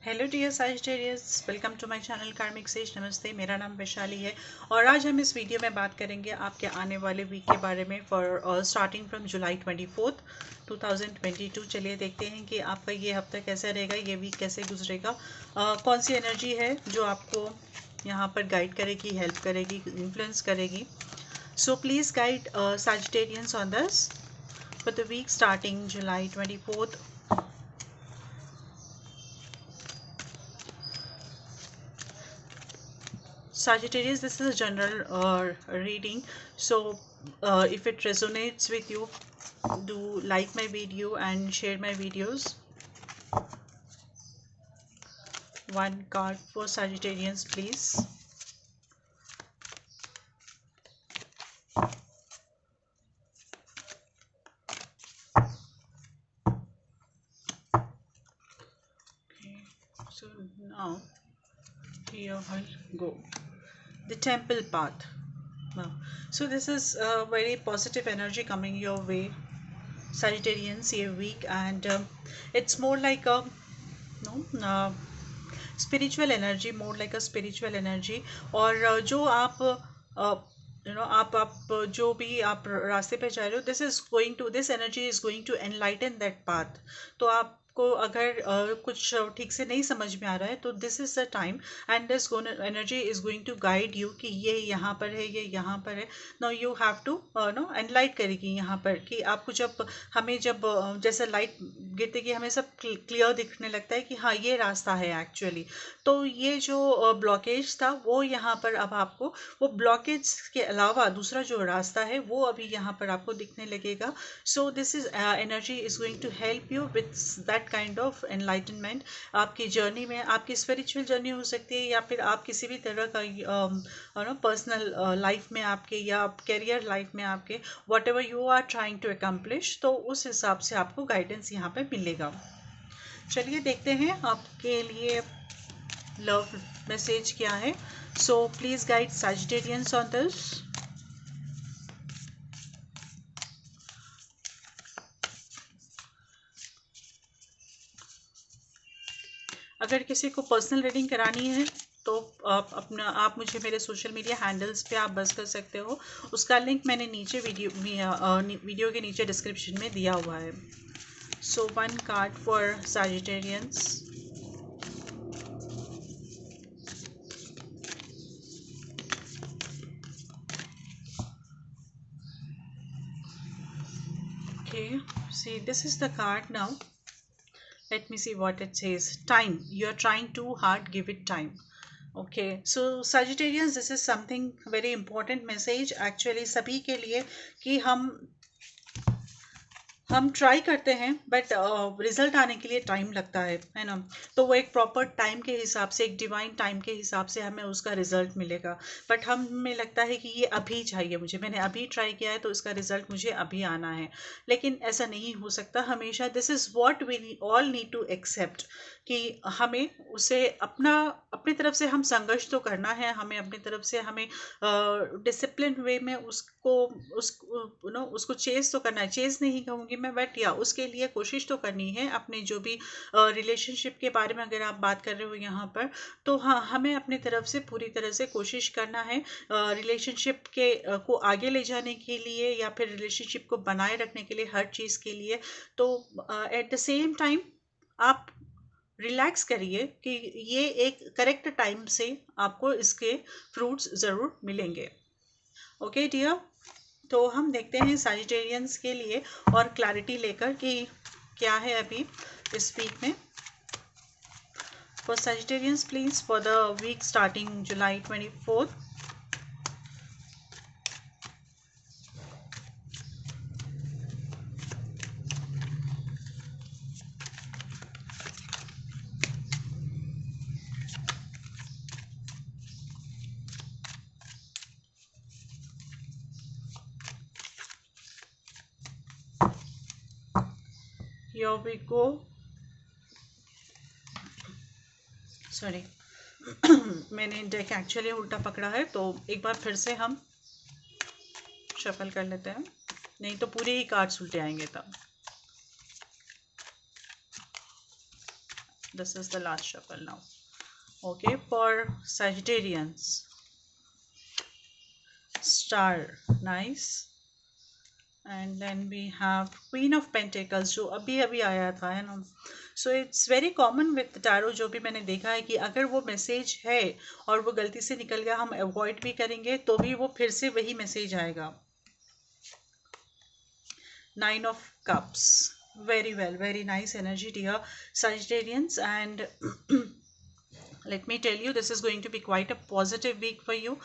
Hello dear Sagittarius, welcome to my channel Karmic Sage. नमस्ते, मेरा नाम वैशाली है और आज हम इस वीडियो में बात करेंगे आपके आने वाले वीक के बारे में फॉर स्टार्टिंग फ्रॉम जुलाई 24 2022। चलिए देखते हैं कि आपका ये हफ्ता कैसा रहेगा, ये वीक कैसे गुजरेगा, कौन सी एनर्जी है जो आपको यहाँ पर गाइड करेगी, हेल्प करेगी, इन्फ्लुएंस करेगी। So please guide Sagittarians on this for the week starting July 24। Sagittarius, this is a general reading, so if it resonates with you, do like my video and share my videos. One card for Sagittarians, please. Okay, so now here I'll go. The Temple Path. Now, so this is a very positive energy coming your way, Sagittarians, ये week, and it's more like a spiritual energy, more like a spiritual energy. और जो आप आप जो भी आप रास्ते पे जा रहे हो, this energy is going to enlighten that path. तो आपको अगर कुछ ठीक से नहीं समझ में आ रहा है तो this is the time and this energy is going to guide you कि ये यहाँ पर है, ये यहाँ पर है। Now you have to enlight करेगी यहाँ पर कि आपको जब जैसे लाइट गिरते कि हमें सब क्लियर दिखने लगता है कि हाँ ये रास्ता है एक्चुअली। तो ये जो ब्लॉकेज था वो यहाँ पर अब आपको, वो ब्लॉकेज के अलावा दूसरा जो रास्ता है वो अभी यहाँ पर आपको दिखने लगेगा। So this is energy is going to help you with that kind of enlightenment आपकी जर्नी में। आपकी स्पिरिचुअल जर्नी हो सकती है या फिर आप किसी भी तरह का पर्सनल लाइफ में आपके या करियर लाइफ में आपके, whatever you are trying to accomplish, तो उस हिसाब से आपको गाइडेंस यहाँ पे मिलेगा। चलिए देखते हैं आपके लिए लव मैसेज क्या है। So please guide Sagittarians on this. अगर किसी को पर्सनल रीडिंग करानी है तो आप मुझे मेरे सोशल मीडिया हैंडल्स पे आप बस कर सकते हो। उसका लिंक मैंने नीचे वीडियो के नीचे डिस्क्रिप्शन में दिया हुआ है। So one card for Sagittarians. Okay, see, this is the card now. Let me see what it says. Time. You are trying too hard. Give it time. Okay, so Sagittarians, this is something very important message actually सभी के लिए कि हम try करते हैं but result आने के लिए टाइम लगता है ना। तो वो एक प्रॉपर टाइम के हिसाब से, एक डिवाइन टाइम के हिसाब से हमें उसका रिजल्ट मिलेगा। बट हमें लगता है कि ये अभी चाहिए मुझे, मैंने अभी ट्राई किया है तो इसका रिजल्ट मुझे अभी आना है। लेकिन ऐसा नहीं हो सकता हमेशा। This is what we all need to accept कि हमें उसे अपनी तरफ से हम संघर्ष तो करना है, हमें अपनी तरफ से हमें डिसिप्लिन वे में उसको चेज तो करना है। चेज नहीं कहूँगी मैं, बट या उसके लिए कोशिश तो करनी है। अपने जो भी रिलेशनशिप के बारे में अगर आप बात कर रहे हो यहाँ पर, तो हाँ, हमें अपनी तरफ से पूरी तरह से कोशिश करना है रिलेशनशिप को आगे ले जाने के लिए या फिर रिलेशनशिप को बनाए रखने के लिए, हर चीज़ के लिए। तो एट द सेम टाइम आप रिलैक्स करिए कि ये एक करेक्ट टाइम से आपको इसके फ्रूट्स ज़रूर मिलेंगे। ओके डियर, तो हम देखते हैं सजिटेरियंस के लिए और क्लैरिटी लेकर कि क्या है अभी इस वीक में। For Sagittarians please for the week starting July 24। Here we go. Sorry मैंने डेक एक्चुअली उल्टा पकड़ा है, तो एक बार फिर से हम शफल कर लेते हैं, नहीं तो पूरे ही कार्ड्स उल्टे आएंगे तब। This is the last shuffle now. Okay, for Sagittarians, Star, nice. And then we have Queen of Pentacles जो अभी अभी आया था, है ना. So it's very common with tarot, जो भी मैंने देखा है कि अगर वो मैसेज है और वो गलती से निकल गया, हम अवॉइड भी करेंगे तो भी वो फिर से वही मैसेज आएगा. 9 of Cups. Very well, very nice energy, dear Sagittarians. And let me tell you, this is going to be quite a positive week for you.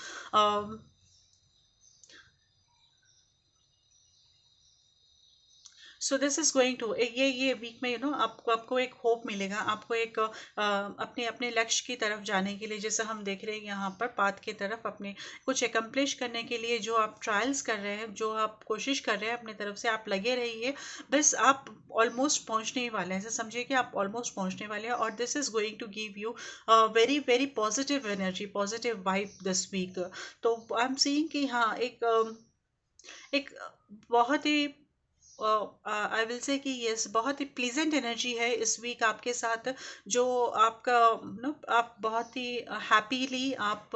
So this is going to, ये week में आपको एक hope मिलेगा, आपको एक अपने अपने लक्ष्य की तरफ जाने के लिए, जैसे हम देख रहे हैं यहाँ पर पाथ की तरफ, अपने कुछ एकम्प्लिश करने के लिए जो आप ट्रायल्स कर रहे हैं, जो आप कोशिश कर रहे हैं अपनी तरफ से, आप लगे रहिए. बस आप ऑलमोस्ट पहुँचने ही वाले हैं, ऐसे समझिए कि आप ऑलमोस्ट पहुँचने वाले हैं. और this is going to give you very very positive energy, positive vibe this week. तो आई एम सीइंग कि हाँ, एक बहुत ही आई विल से कि यस, बहुत ही प्लीजेंट एनर्जी है इस वीक आपके साथ, जो आपका आप बहुत ही हैप्पीली आप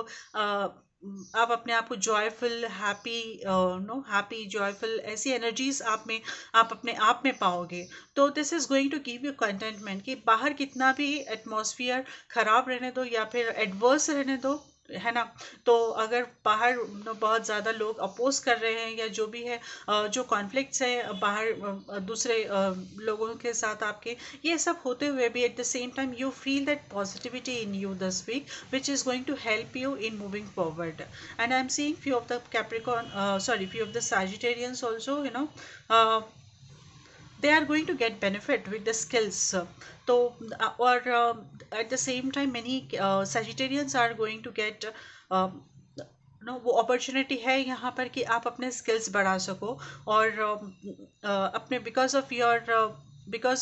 अपने आप को जॉयफुल, हैप्पी, हैप्पी जॉयफुल, ऐसी एनर्जीज आप अपने आप में पाओगे. तो this is going to give you contentment कि बाहर कितना भी एटमॉस्फियर खराब रहने दो या फिर एडवर्स रहने दो, है ना. तो अगर बाहर बहुत ज़्यादा लोग अपोज कर रहे हैं या जो भी है, जो कॉन्फ्लिक्ट्स है बाहर दूसरे लोगों के साथ आपके, ये सब होते हुए भी at the same time you feel that positivity in you this week which is going to help you in moving forward. And I am seeing few of the Capricorn, few of the Sagittarians also, they are going to get benefit with the skills. So or at the same time many Sagittarians are going to get वो opportunity है यहाँ पर कि आप अपने skills बढ़ा सको, और अपने because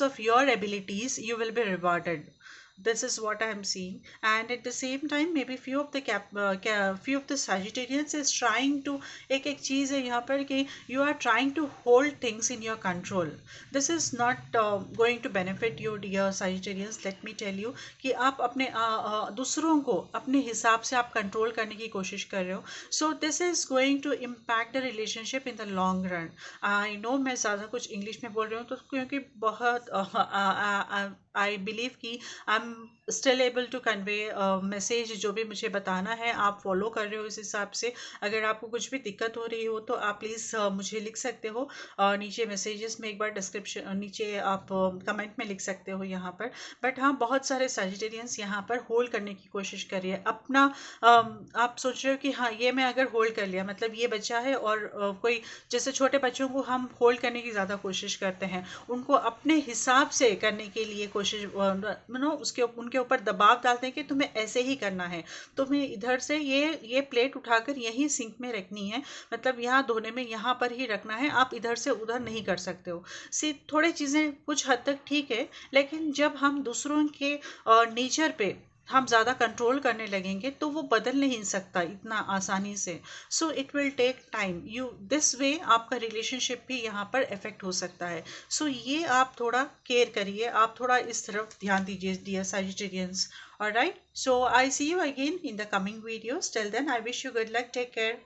of your abilities you will be rewarded. This is what I am seeing. And at the same time maybe few of the Sagittarians is trying to, एक चीज़ है यहाँ पर कि you are trying to hold things in your control. This is not going to benefit you, dear Sagittarians. Let me tell you कि आप अपने दूसरों को अपने हिसाब से आप कंट्रोल करने की कोशिश कर रहे हो. So this is going to impact the relationship in the long run. I know मैं ज़्यादा कुछ इंग्लिश में बोल रही हूँ, तो क्योंकि बहुत आई बिलीव कि I am still able to convey message, जो भी मुझे बताना है आप फॉलो कर रहे हो इस हिसाब से. अगर आपको कुछ भी दिक्कत हो रही हो तो आप प्लीज़ मुझे लिख सकते हो नीचे मैसेजेस में, एक बार डिस्क्रिप्शन नीचे आप कमेंट में लिख सकते हो यहाँ पर. बट हाँ, बहुत सारे सैजिटेरियंस यहाँ पर होल्ड करने की कोशिश कर रही है अपना. आप सोच रहे हो कि हाँ, ये मैं अगर होल्ड कर लिया मतलब ये बच्चा है, और कोई जैसे छोटे बच्चों को हम होल्ड करने की ज़्यादा कोशिश करते हैं, उनको अपने हिसाब से करने के लिए कोशिश उसके उनके ऊपर दबाव डालते हैं कि तुम्हें ऐसे ही करना है, तुम्हें इधर से ये प्लेट उठाकर यही सिंक में रखनी है, मतलब यहाँ धोने में यहाँ पर ही रखना है, आप इधर से उधर नहीं कर सकते हो. थोड़ी चीज़ें कुछ हद तक ठीक है, लेकिन जब हम दूसरों के नेचर पे हम ज़्यादा कंट्रोल करने लगेंगे तो वो बदल नहीं सकता इतना आसानी से. So it will take time. You this way आपका रिलेशनशिप भी यहाँ पर इफेक्ट हो सकता है. सो ये आप थोड़ा केयर करिए, आप थोड़ा इस तरफ ध्यान दीजिए, dear Sagittarians. Alright, so I see you again in the coming videos. Till then I wish you good luck. Take care.